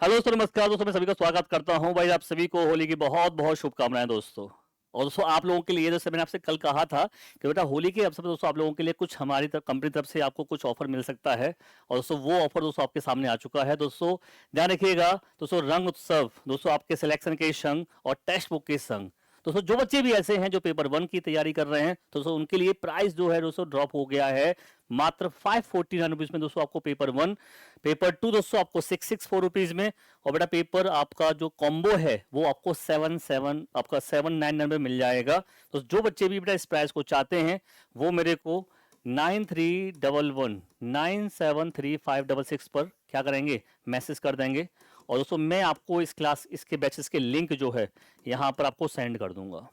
Hello दोस्तों, नमस्कार दोस्तों। मैं सभी का स्वागत करता हूं। भाई आप सभी को होली की बहुत बहुत शुभकामनाएं दोस्तों। और दोस्तों आप लोगों के लिए, जैसे मैंने आपसे कल कहा था कि बेटा होली के अवसर पर दोस्तों आप लोगों के लिए कुछ हमारी कंपनी तरफ से आपको कुछ ऑफर मिल सकता है। और दोस्तों वो ऑफर दोस्तों आपके सामने आ चुका है। दोस्तों ध्यान रखिएगा दोस्तों, रंग उत्सव दोस्तों आपके सिलेक्शन के संग और टेक्स्ट बुक के संग। दोस्तों जो बच्चे भी ऐसे हैं जो पेपर 1 की तैयारी कर रहे हैं, तो दोस्तों उनके लिए प्राइस जो है दोस्तों ड्रॉप हो गया है। मात्र 549 रुपीज में दोस्तों आपको पेपर 1, पेपर 2 दोस्तों आपको 664 रुपीज में, और बेटा पेपर आपका जो कॉम्बो है वो आपको 799 में मिल जाएगा। तो जो बच्चे भी बेटा इस प्राइस को चाहते हैं वो मेरे को 9311973566 पर क्या करेंगे, मैसेज कर देंगे। और दोस्तों मैं आपको इस क्लास इसके बैचेस के लिंक जो है यहाँ पर आपको सेंड कर दूंगा।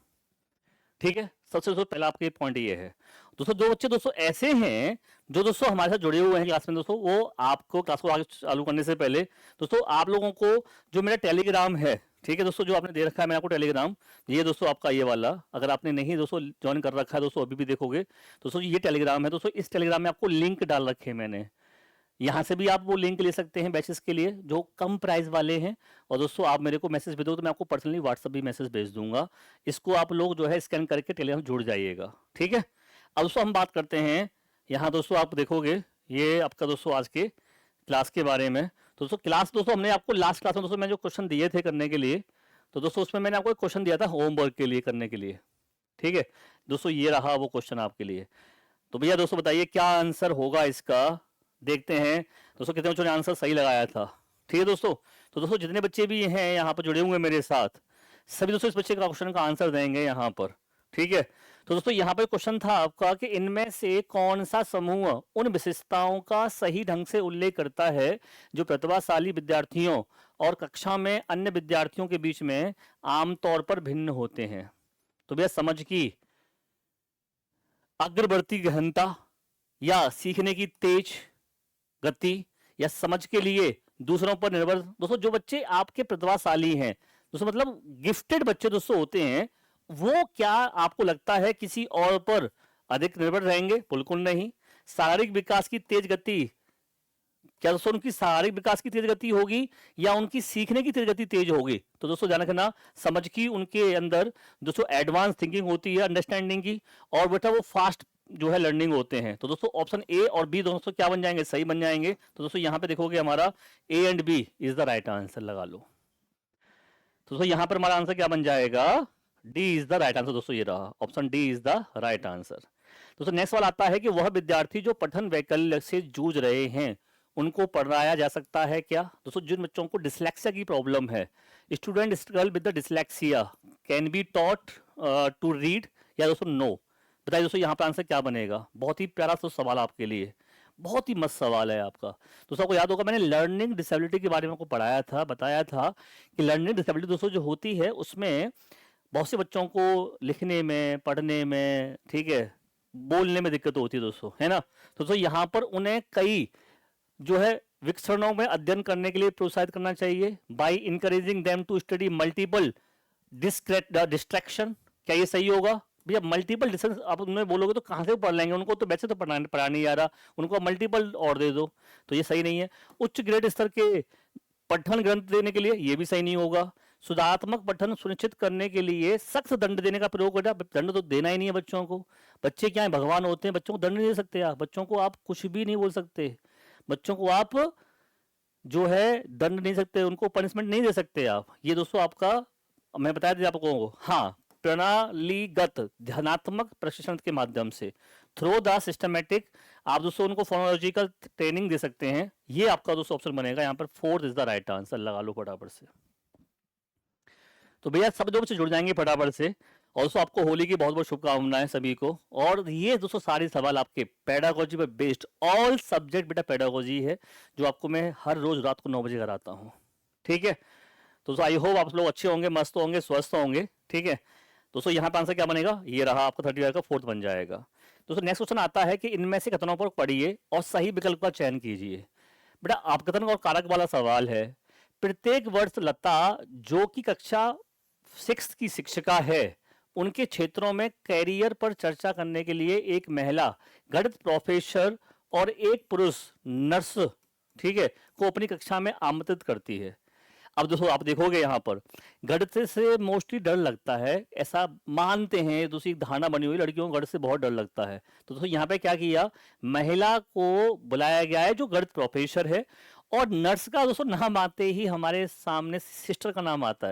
ठीक है, सबसे दोस्तों पहला आपके पॉइंट ये है। दोस्तों जो बच्चे दोस्तों ऐसे हैं जो दोस्तों हमारे साथ जुड़े हुए हैं क्लास में दोस्तों, वो आपको क्लास को आगे चालू करने से पहले दोस्तों आप लोगों को जो मेरा टेलीग्राम है, ठीक है दोस्तों, जो आपने दे रखा है मैं आपको टेलीग्राम, ये दोस्तों आपका ये वाला, अगर आपने नहीं दोस्तों ज्वाइन कर रखा है दोस्तों अभी भी देखोगे दोस्तों, ये टेलीग्राम है दोस्तों। इस टेलीग्राम में आपको लिंक डाल रखे हैं मैंने, यहाँ से भी आप वो लिंक ले सकते हैं बैचेस के लिए जो कम प्राइस वाले हैं। और दोस्तों आप मेरे को मैसेज भेजो तो मैं आपको पर्सनली व्हाट्सएप भी मैसेज भेज दूंगा। इसको आप लोग जो है स्कैन करके टेलीग्राम जुड़ जाइएगा। ठीक है, अब दोस्तों हम बात करते हैं यहाँ दोस्तों, आप देखोगे ये आपका दोस्तों आज के क्लास के बारे में। दोस्तों क्लास दोस्तों हमने आपको लास्ट क्लास में दोस्तों मैं जो क्वेश्चन दिए थे करने के लिए, तो दोस्तों उसमें मैंने आपको एक क्वेश्चन दिया था होमवर्क के लिए करने के लिए। ठीक है दोस्तों, ये रहा वो क्वेश्चन आपके लिए। तो भैया दोस्तों बताइए क्या आंसर होगा इसका, देखते हैं दोस्तों कितने बच्चों ने आंसर सही लगाया था। ठीक है दोस्तों, तो दोस्तों जितने बच्चे भी हैं यहाँ पर जुड़े हुए मेरे साथ, सभी दोस्तों इस बच्चे का क्वेश्चन का आंसर देंगे यहाँ पर। ठीक है, तो दोस्तों यहाँ पर क्वेश्चन था आपका कि इनमें से कौन सा समूह उन विशेषताओं का सही ढंग से उल्लेख करता है जो प्रतिभाशाली विद्यार्थियों और कक्षा में अन्य विद्यार्थियों के बीच में आमतौर पर भिन्न होते हैं। तो भैया समझ की अग्रवर्ती गहनता, या सीखने की तेज गति, या समझ के लिए दूसरों पर निर्भर। दोस्तों जो बच्चे आपके प्रतिभाशाली हैं दोस्तों, मतलब गिफ्टेड बच्चे दोस्तों होते हैं, वो क्या आपको लगता है किसी और पर अधिक निर्भर रहेंगे? बिल्कुल नहीं। शारीरिक विकास की तेज गति, क्या दोस्तों उनकी शारीरिक विकास की तेज गति होगी या उनकी सीखने की तेज गति तेज होगी? तो दोस्तों ध्यान रखना, समझ की उनके अंदर दोस्तों एडवांस थिंकिंग होती है, अंडरस्टैंडिंग की, और बेटा वो फास्ट जो है लर्निंग होते हैं। तो दोस्तों ऑप्शन ए और बी दोस्तों क्या बन जाएंगे, सही बन जाएंगे। तो दोस्तों यहाँ पे देखोगे हमारा A and B is the right answer, लगा लो। तो दोस्तों यहाँ पर हमारा आंसर क्या बन जाएगा, D is the right answer. दोस्तों ये रहा option D is the right answer. दोस्तों नेक्स्ट सवाल आता है कि वह विद्यार्थी जो पठन वैकल्य से जूझ रहे हैं उनको पढ़ाया जा सकता है क्या? दोस्तों जिन बच्चों को डिसलेक्सिया की प्रॉब्लम है, student struggle with the dyslexia can be taught to read, या दोस्तों नो? बताइए दोस्तों यहाँ पर आंसर क्या बनेगा। बहुत ही प्यारा सा सवाल आपके लिए, बहुत ही मस्त सवाल है आपका। दोस्तों आपको याद होगा मैंने लर्निंग डिसेबिलिटी के बारे में आपको पढ़ाया था, बताया था कि लर्निंग डिसेबिलिटी दोस्तों जो होती है उसमें बहुत से बच्चों को लिखने में, पढ़ने में, ठीक है, बोलने में दिक्कत होती है दोस्तों, है ना। तो दोस्तों यहाँ पर उन्हें कई जो है विक्षरणों में अध्ययन करने के लिए प्रोत्साहित करना चाहिए by encouraging them to study multiple distraction. क्या ये सही होगा भैया? मल्टीपल डिस्टेंस आप उन्हें बोलोगे तो कहाँ से पढ़ लेंगे, उनको तो वैसे तो पढ़ा नहीं आ रहा, उनको मल्टीपल और दे दो, तो ये सही नहीं है। उच्च ग्रेड स्तर के पठन ग्रंथ देने के लिए, ये भी सही नहीं होगा। सुधारात्मक पठन सुनिश्चित करने के लिए सख्त दंड देने का प्रयोग करना, दंड तो देना ही नहीं है बच्चों को। बच्चे क्या है, भगवान होते हैं, बच्चों को दंड नहीं दे सकते आप, बच्चों को आप कुछ भी नहीं बोल सकते, बच्चों को आप जो है दंड नहीं सकते, उनको पनिशमेंट नहीं दे सकते आप। ये दोस्तों आपका मैं बता दिया आपको, हाँ, प्रणालीगत ध्यानात्मक प्रशिक्षण के माध्यम से, थ्रो द सिस्टमेटिक, आप दोस्तों उनको फोनोलॉजिकल ट्रेनिंग दे सकते हैं। ये आपका दोस्तों ऑप्शन बनेगा यहाँ पर, fourth is the right answer, लगा लो फटाफट से। तो भैया सब जो बच्चे जुड़ जाएंगे फटाफट से। ऑल्सो आपको होली की बहुत बहुत शुभकामनाएं सभी को। और ये दोस्तों सारे सवाल आपके पेडागोजी पर बेस्ड, ऑल सब्जेक्ट बेटा पेडागोजी है, जो आपको मैं हर रोज रात को 9 बजे कराता हूँ। ठीक है, तो आई होप आप लोग अच्छे होंगे, मस्त होंगे, स्वस्थ होंगे। ठीक है दोस्तों, यहाँ पे आंसर क्या बनेगा, ये रहा आपका 30 का फोर्थ बन जाएगा। दोस्तों नेक्स्ट क्वेश्चन आता है कि इनमें से कथनों पर पढ़िए और सही विकल्प का चयन कीजिए। बेटा अपकथन और कारक वाला सवाल है। प्रत्येक वर्ष लता जो कि कक्षा 6 की शिक्षिका है, उनके क्षेत्रों में कैरियर पर चर्चा करने के लिए एक महिला गणित प्रोफेसर और एक पुरुष नर्स, ठीक है, को अपनी कक्षा में आमंत्रित करती है। अब दोस्तों आप देखोगे यहाँ पर गणित से मोस्टली डर लगता है, ऐसा मानते हैं, दूसरी धारणा बनी हुई लड़कियों को गणित से बहुत डर लगता है। तो दोस्तों यहाँ पे क्या किया, महिला को बुलाया गया है जो गणित प्रोफेसर है, और नर्स का दोस्तों नाम आते ही हमारे सामने सिस्टर का नाम आता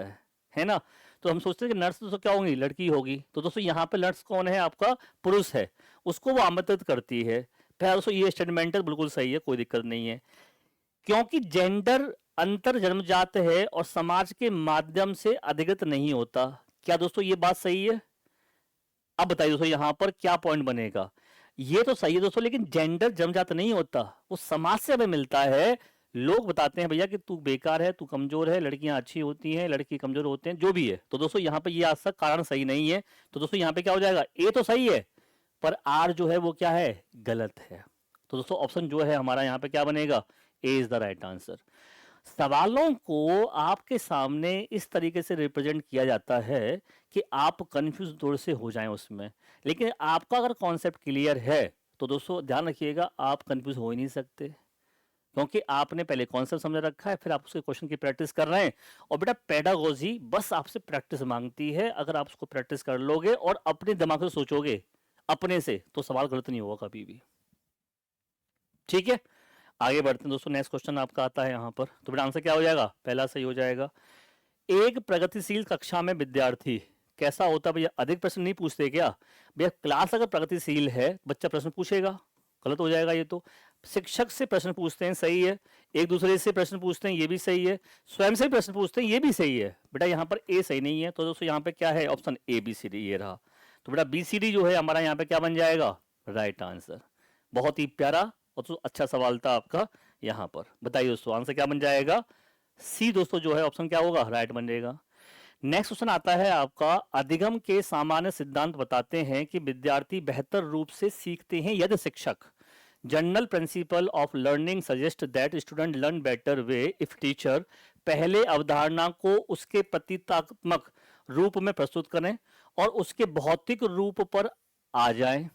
है ना। तो हम सोचते हैं कि नर्स दोस्तों क्या होंगी, लड़की होगी। तो दोस्तों यहाँ पे नर्स कौन है, आपका पुरुष है, उसको वो आमंत्रित करती है। फिर दोस्तों ये स्टेटमेंट बिल्कुल सही है, कोई दिक्कत नहीं है, क्योंकि जेंडर अंतर जन्मजात है और समाज के माध्यम से अधिगत नहीं होता। क्या दोस्तों ये बात सही है? अब बताइए दोस्तों यहाँ पर क्या पॉइंट बनेगा। ये तो सही है दोस्तों, लेकिन जेंडर जन्मजात नहीं होता, वो समाज से हमें मिलता है। लोग बताते हैं भैया कि तू बेकार है, तू कमजोर है, लड़कियां अच्छी होती हैं, लड़की कमजोर होते हैं, जो भी है। तो दोस्तों यहाँ पे ये आज तक कारण सही नहीं है। तो दोस्तों यहाँ पे क्या हो जाएगा, ए तो सही है पर आर जो है वो क्या है, गलत है। तो दोस्तों ऑप्शन जो है हमारा यहाँ पे क्या बनेगा, ए इज द राइट आंसर। सवालों को आपके सामने इस तरीके से रिप्रेजेंट किया जाता है कि आप कंफ्यूज थोड़े से हो जाएं उसमें, लेकिन आपका अगर कॉन्सेप्ट क्लियर है तो दोस्तों ध्यान रखिएगा, आप कंफ्यूज हो ही नहीं सकते, क्योंकि आपने पहले कॉन्सेप्ट समझ रखा है, फिर आप उसके क्वेश्चन की प्रैक्टिस कर रहे हैं। और बेटा पेडागोजी बस आपसे प्रैक्टिस मांगती है, अगर आप उसको प्रैक्टिस कर लोगे और अपने दिमाग से सोचोगे अपने से, तो सवाल गलत नहीं होगा कभी भी। ठीक है, आगे बढ़ते हैं दोस्तों। नेक्स्ट क्वेश्चन आपका आता है यहाँ पर, तो बेटा आंसर क्या हो जाएगा, पहला सही हो जाएगा। एक प्रगतिशील कक्षा में विद्यार्थी कैसा होता है भैया, अधिक प्रश्न नहीं पूछते क्या भैया, क्लास अगर प्रगतिशील है बच्चा प्रश्न पूछेगा, गलत हो जाएगा ये तो। शिक्षक से प्रश्न पूछते हैं, सही है। एक दूसरे से प्रश्न पूछते हैं, ये भी सही है। स्वयं से प्रश्न पूछते हैं, ये भी सही है। बेटा यहाँ पर ए सही नहीं है, तो दोस्तों यहाँ पे क्या है, option A B C D ये रहा। तो बेटा बी सी डी जो है हमारा यहाँ पे क्या बन जाएगा, राइट आंसर। बहुत ही प्यारा और तो अच्छा सवाल था आपका यहाँ पर। बताइए दोस्तों आंसर क्या बन जाएगा, सी दोस्तों जो है ऑप्शन क्या होगा, राइट बन जाएगा। नेक्स्ट क्वेश्चन आता है आपका, अधिगम के सामान्य सिद्धांत बताते हैं कि विद्यार्थी बेहतर रूप से सीखते हैं यदि शिक्षक, general principle of learning suggest that student learn better way if teacher, पहले अवधारणा को उसके प्रतीकात्मक रूप में प्रस्तुत करें और उसके भौतिक रूप पर आ जाएं।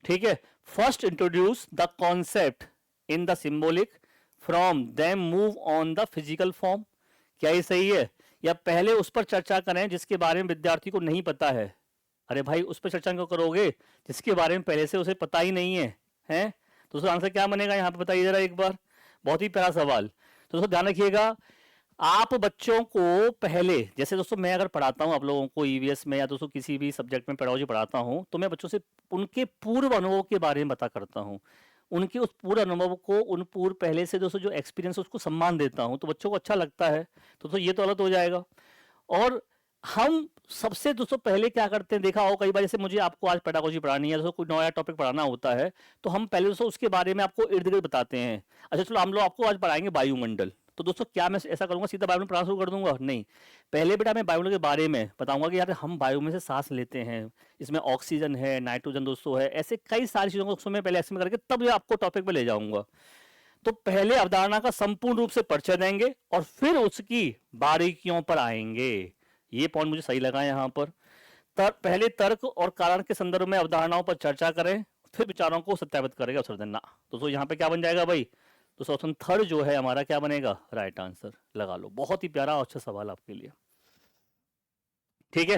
ठीक है, first introduce the concept in the symbolic, from them move on the physical form. क्या ये सही है, या पहले उस पर चर्चा करें जिसके बारे में विद्यार्थी को नहीं पता है। अरे भाई उस पर चर्चा क्यों करोगे जिसके बारे में पहले से उसे पता ही नहीं है, हैं? तो उसका आंसर क्या बनेगा यहाँ पे बताइए जरा एक बार, बहुत ही प्यारा सवाल। तो दोस्तों ध्यान रखिएगा, आप बच्चों को पहले, जैसे दोस्तों मैं अगर पढ़ाता हूँ आप लोगों को ईवीएस में या दोस्तों किसी भी सब्जेक्ट में पेडागोजी पढ़ाता हूँ, तो मैं बच्चों से उनके पूर्व अनुभव के बारे में बता करता हूँ, उनके उस पूरे अनुभव को, उन पूर्व पहले से दोस्तों जो एक्सपीरियंस उसको सम्मान देता हूँ, तो बच्चों को अच्छा लगता है। तो ये तो गलत हो जाएगा। और हम सबसे दोस्तों पहले क्या करते हैं, देखा हो कई बार, जैसे मुझे आपको आज पेडागोजी पढ़ानी है, दोस्तों कोई नया टॉपिक पढ़ाना होता है, तो हम पहले दोस्तों उसके बारे में आपको इर्द गिर्द बताते हैं। अच्छा चलो हम लोग आपको आज पढ़ाएंगे वायुमंडल, तो दोस्तों क्या मैं ऐसा करूंगा सीधा वायुमंडल पढ़ाना शुरू कर दूंगा, नहीं। पहले बेटा मैं वायुमंडल के बारे में बताऊंगा कि यार हम वायु में से सांस लेते हैं, इसमें ऑक्सीजन है, नाइट्रोजन दोस्तों है, ऐसे कई सारी चीजों को मैं पहले एक्सप्लेन करके तब ये आपको टॉपिक पे ले जाऊंगा। तो पहले अवधारणा का संपूर्ण रूप से परिचय देंगे और फिर उसकी बारीकियों पर आएंगे। ये पॉइंट मुझे सही लगा यहाँ पर। पहले तर्क और कारण के संदर्भ में अवधारणाओं पर चर्चा करें, फिर विचारों को सत्यापित करेगा अवसर देना। तो यहाँ पे क्या बन जाएगा भाई, तो ऑप्शन थर्ड जो है हमारा क्या बनेगा, राइट आंसर लगा लो। बहुत ही प्यारा और अच्छा सवाल आपके लिए। ठीक है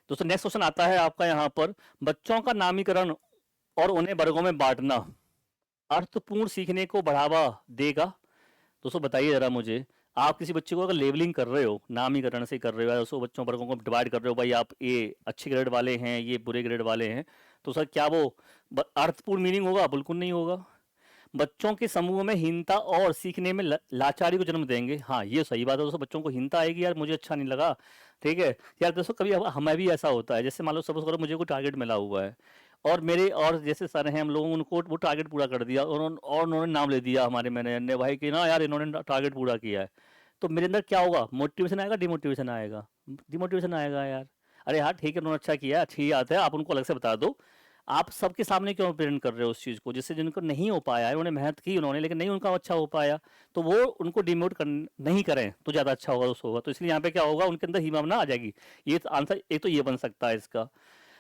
दोस्तों, नेक्स्ट क्वेश्चन आता है आपका यहाँ पर, बच्चों का नामीकरण और उन्हें वर्गों में बांटना अर्थपूर्ण सीखने को बढ़ावा देगा। दोस्तों बताइए जरा मुझे, आप किसी बच्चे को अगर लेवलिंग कर रहे हो, नामीकरण से कर रहे हो, दोस्तों बच्चों वर्गों को डिवाइड कर रहे हो, भाई आप ये अच्छे ग्रेड वाले हैं, ये बुरे ग्रेड वाले हैं, तो सर क्या वो अर्थपूर्ण मीनिंग होगा? बिल्कुल नहीं होगा। बच्चों के समूह में हीनता और सीखने में लाचारी को जन्म देंगे। हाँ ये सही बात है दोस्तों, बच्चों को हीनता आएगी, यार मुझे अच्छा नहीं लगा, ठीक है यार। दोस्तों कभी हमें भी ऐसा होता है, जैसे मान लो सपोज करो मुझे कोई टारगेट मिला हुआ है और मेरे और जैसे सर हैं हम लोगों, उनको वो टारगेट पूरा कर दिया और उन्होंने नाम ले दिया हमारे मैनेजर ने, भाई कि ना यार इन्होंने टारगेट पूरा किया है, तो मेरे अंदर क्या होगा, मोटिवेशन आएगा, डिमोटिवेशन आएगा? डिमोटिवेशन आएगा यार। अरे यार ठीक है उन्होंने अच्छा किया, अच्छी बात है, आप उनको अलग से बता दो। आप सबके सामने क्यों प्रेजेंट कर रहे हो उस चीज़ को, जिससे जिनको नहीं हो पाया है, उन्होंने मेहनत की उन्होंने, लेकिन नहीं उनका अच्छा हो पाया, तो वो उनको डिमोट नहीं करें तो ज़्यादा अच्छा होगा दोस्तों होगा। तो इसलिए यहाँ पे क्या होगा, उनके अंदर हीमावना आ जाएगी। ये आंसर एक तो ये बन सकता है इसका।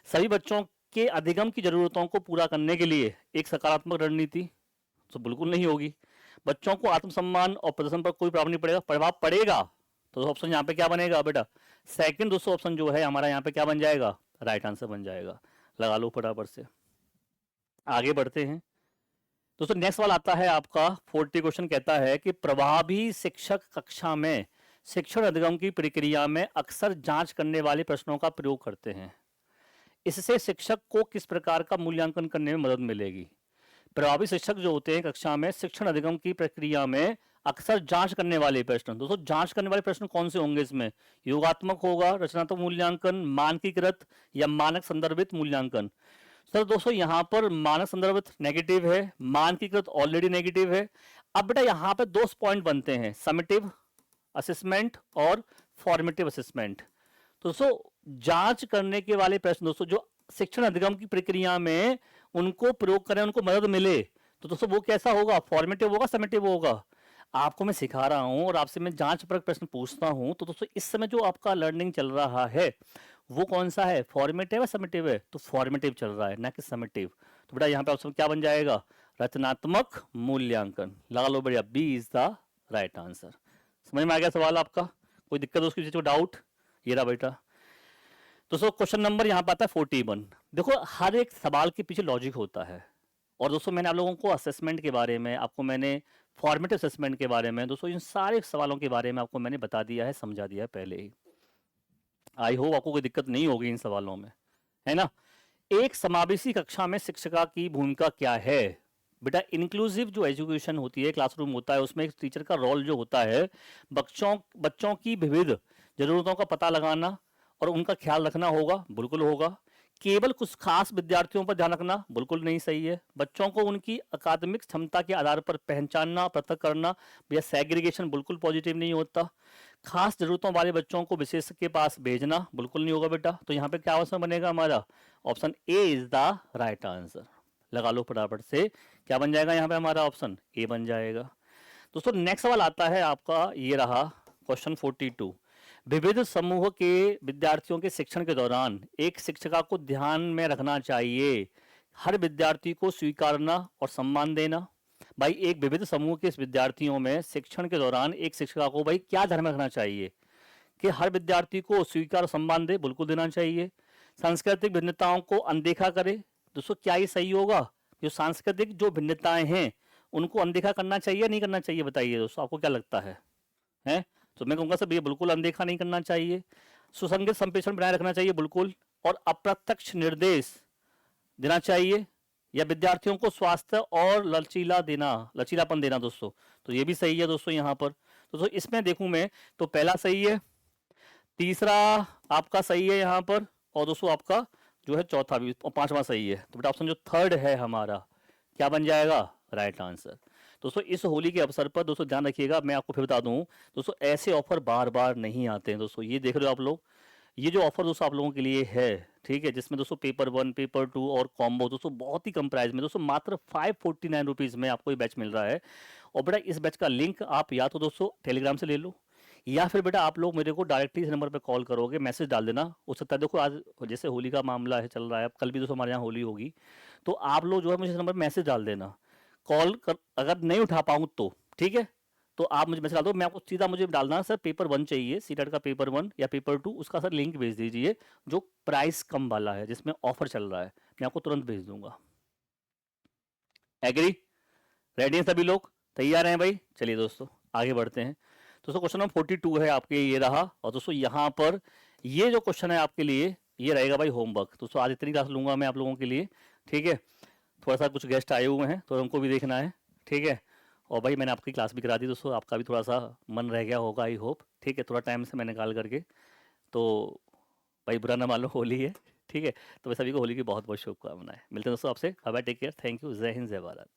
सभी बच्चों के अधिगम की जरूरतों को पूरा करने के लिए एक सकारात्मक रणनीति, तो बिल्कुल नहीं होगी। बच्चों को आत्मसम्मान और प्रदर्शन पर कोई प्रभाव पड़ेगा। तो ऑप्शन यहाँ पे क्या बनेगा बेटा, सेकंड दोस्तों ऑप्शन जो है हमारा यहाँ पे क्या बन जाएगा, राइट आंसर बन जाएगा। लगा लो फटाफट से, आगे बढ़ते हैं दोस्तों। नेक्स्ट वाला आता है आपका 40 क्वेश्चन, कहता है कि प्रभावी शिक्षक कक्षा में शिक्षण अधिगम की प्रक्रिया में अक्सर जांच करने वाले प्रश्नों का प्रयोग करते हैं। इससे शिक्षक को किस प्रकार का मूल्यांकन करने में मदद मिलेगी। प्रभावी शिक्षक जो होते हैं कक्षा में शिक्षण अधिगम की प्रक्रिया में अक्सर जांच करने वाले प्रश्न, दोस्तों जांच करने वाले प्रश्न कौन से होंगे इसमें, योगात्मक होगा, रचनात्मक मूल्यांकन, मानकीकृत या मानक संदर्भित मूल्यांकन। सर दोस्तों यहाँ पर मानक संदर्भित नेगेटिव है, मानकीकृत ऑलरेडी नेगेटिव है। अब बेटा यहाँ पे दो पॉइंट बनते हैं, समेटिव असेसमेंट और फॉर्मेटिव असेसमेंट। तो दोस्तों जांच करने के वाले प्रश्न दोस्तों जो शिक्षण अधिगम की प्रक्रिया में उनको प्रयोग करें, उनको मदद मिले, तो दोस्तों वो कैसा होगा, फॉर्मेटिव होगा, समेटिव होगा। आपको मैं सिखा रहा हूं और आपसे मैं जांच परक प्रश्न पूछता हूं, तो दोस्तों इस समय जो आपका लर्निंग चल रहा है वो कौन सा है, फॉर्मेटिव है समेटिव है, तो फॉर्मेटिव चल रहा है ना कि समेटिव। तो बेटा यहाँ पे ऑप्शन क्या बन जाएगा, रचनात्मक मूल्यांकन। लगा लो बढ़िया, B is the right answer. समझ में आ गया सवाल आपका, कोई दिक्कत उसकी चीज को डाउट, ये रहा बेटा। दोस्तों क्वेश्चन नंबर यहाँ पे आता है 41। देखो हर एक सवाल के पीछे लॉजिक होता है, और दोस्तों मैंने आप लोगों को असेसमेंट के बारे में, आपको मैंने फॉर्मेटिव असेसमेंट के बारे में, दोस्तों इन सारे सवालों के बारे में आपको मैंने बता दिया है, समझा दिया है पहले ही। आई होप आपको कोई दिक्कत नहीं होगी इन सवालों में, है ना। एक समावेशी कक्षा में शिक्षिका की भूमिका क्या है। बेटा इंक्लूसिव जो एजुकेशन होती है, क्लासरूम होता है, उसमें एक टीचर का रोल जो होता है बच्चों की विविध जरूरतों का पता लगाना और उनका ख्याल रखना होगा, बिल्कुल होगा। केवल कुछ खास विद्यार्थियों पर ध्यान रखना बिल्कुल नहीं सही है। बच्चों को उनकी अकादमिक क्षमता के आधार पर पहचानना, पृथक करना, या सेग्रीगेशन बिल्कुल पॉजिटिव नहीं होता। खास जरूरतों वाले बच्चों को विशेषज्ञ के पास भेजना बिल्कुल नहीं होगा बेटा। तो यहाँ पे क्या ऑप्शन बनेगा हमारा, option A is the right answer. लगा लो फटाफट से, क्या बन जाएगा यहाँ पे हमारा, ऑप्शन ए बन जाएगा। दोस्तों नेक्स्ट सवाल आता है आपका, ये रहा क्वेश्चन 42। विविध समूह के विद्यार्थियों के शिक्षण के दौरान एक शिक्षिका को ध्यान में रखना चाहिए, हर विद्यार्थी को स्वीकारना और सम्मान देना। भाई एक विविध समूह के विद्यार्थियों में शिक्षण के दौरान एक शिक्षिका को भाई क्या ध्यान में रखना चाहिए, कि हर विद्यार्थी को स्वीकार और सम्मान दे, बिल्कुल देना चाहिए। सांस्कृतिक भिन्नताओं को अनदेखा करे। दोस्तों क्या ये सही होगा, जो सांस्कृतिक जो भिन्नताएं हैं उनको अनदेखा करना चाहिए नहीं करना चाहिए, बताइए दोस्तों आपको क्या लगता है, हैं? तो मैं कहूँगा सर ये बिल्कुल अनदेखा नहीं करना चाहिए। सुसंगत संप्रेषण बनाए रखना चाहिए बिल्कुल, और अप्रत्यक्ष निर्देश देना चाहिए, या विद्यार्थियों को स्वास्थ्य और लचीलापन देना दोस्तों, तो ये भी सही है दोस्तों। यहाँ पर दोस्तों इसमें देखूं मैं तो पहला सही है, तीसरा आपका सही है यहाँ पर, और दोस्तों आपका जो है चौथा भी और पांचवा सही है। तो बेटा ऑप्शन जो थर्ड है हमारा क्या बन जाएगा, राइट आंसर। दोस्तों इस होली के अवसर पर दोस्तों ध्यान रखिएगा, मैं आपको फिर बता दूं दोस्तों ऐसे ऑफर बार बार नहीं आते हैं दोस्तों। ये देख रहे हो आप लोग, ये जो ऑफर दोस्तों आप लोगों के लिए है, ठीक है, जिसमें दोस्तों पेपर 1 पेपर 2 और कॉम्बो दोस्तों बहुत ही कम प्राइस में दोस्तों मात्र 549 रुपीज़ में आपको ये बैच मिल रहा है। और बेटा इस बैच का लिंक आप या तो दोस्तों टेलीग्राम से ले लो, या फिर बेटा आप लोग मेरे को डायरेक्टली इस नंबर पे कॉल करोगे, मैसेज डाल देना। हो सकता है देखो आज जैसे होली का मामला है चल रहा है, अब कल भी दोस्तों हमारे यहाँ होली होगी, तो आप लोग जो है मुझे इस नंबर पर मैसेज डाल देना। कॉल कर अगर नहीं उठा पाऊँ तो ठीक है, तो आप मुझे मैसेज डाल दो, मैं आपको सीधा मुझे डालना सर पेपर 1 चाहिए, सीटेट का पेपर 1 या पेपर 2, उसका सर लिंक भेज दीजिए जो प्राइस कम वाला है जिसमें ऑफर चल रहा है, मैं आपको तुरंत भेज दूंगा। एग्री, रेडी हैं सभी लोग, तैयार हैं भाई। चलिए दोस्तों आगे बढ़ते हैं। दोस्तों क्वेश्चन नंबर 42 है आपके, ये रहा। और दोस्तों यहाँ पर ये जो क्वेश्चन है आपके लिए ये रहेगा भाई होमवर्क। दोस्तों आज इतनी क्लास लूंगा मैं आप लोगों के लिए, ठीक है। थोड़ा सा कुछ गेस्ट आए हुए हैं तो उनको भी देखना है, ठीक है। और भाई मैंने आपकी क्लास भी करा दी दोस्तों, आपका भी थोड़ा सा मन रह गया होगा आई होप, ठीक है, थोड़ा टाइम से मैं निकाल करके। तो भाई बुरा ना मान लो, होली है, ठीक है। तो मैं सभी को होली की बहुत बहुत शुभकामनाएं। मिलते हैं दोस्तों आपसे, bye bye, take care, thank you, जय हिंद जय भारत।